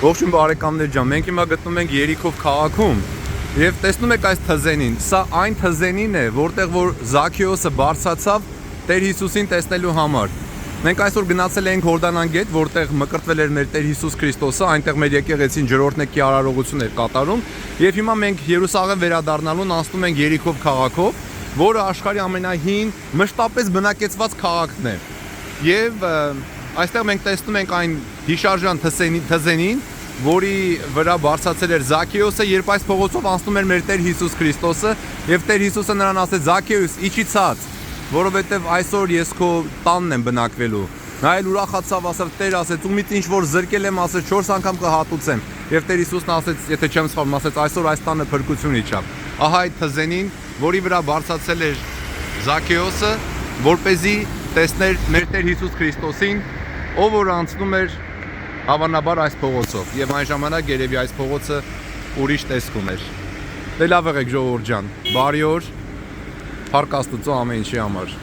Ողջույն բարեկամներ ջան, մենք հիմա գտնվում ենք Երիքով քաղաքում եւ տեսնում եք այս թզենին։ Սա այն թզենին է, որտեղ որ Զաքեոսը բարձրացավ Տեր Հիսուսին տեսնելու համար։ Մենք այսօր գնացել ենք Հորդանան գետ, որտեղ մկրտվել էր մեր Տեր Հիսուս Քրիստոսը, այնտեղ մեր եկեղեցին ջրօրհնեկի արարողություն էր կատարում եւ հիմա մենք Երուսաղեմ վերադառնալուն անցնում ենք Երիքով քաղաքով, որը աշխարհի ամենահին մշտապես բնակեցված քաղաքն է։ Եվ այստեղ մենք տեսնում ենք այն հիշարժան թզենին, որի վրա բարձրացել էր Զաքեոսը, երբ այս փողոցով անցնում էր մեր Տեր Հիսուս Քրիստոսը, եւ Տեր Հիսուսը նրան ասեց. Զաքեոս, իջի ցած, որովհետեւ այսօր ես քո տանն եմ բնակվելու։ Նա էլ ուրախացավ, ասավ Տեր, ասեց, ումից ինչ որ զրկել եմ, ասեց 4 անգամ կհատուցեմ։ Եվ Տեր Հիսուսն ասեց, եթե չեմ սխալվում, ասեց այսօր այս տանը փրկություն իջավ։ Ահա այդ թզենին, որի վրա բարձրացել էր Զաքեոսը, որպեսզի տեսներ մեր Տեր Հիսուս Քրիստոսին, ով որ անցնում էր հավանաբար այս փողոցով, եւ այն ժամանակ երևի այս փողոցը ուրիշ տեսքում էր։ Դե լավ եղեք ժողովուրդ ջան, բարի օր, փառք Աստծո ամեն ինչի համար։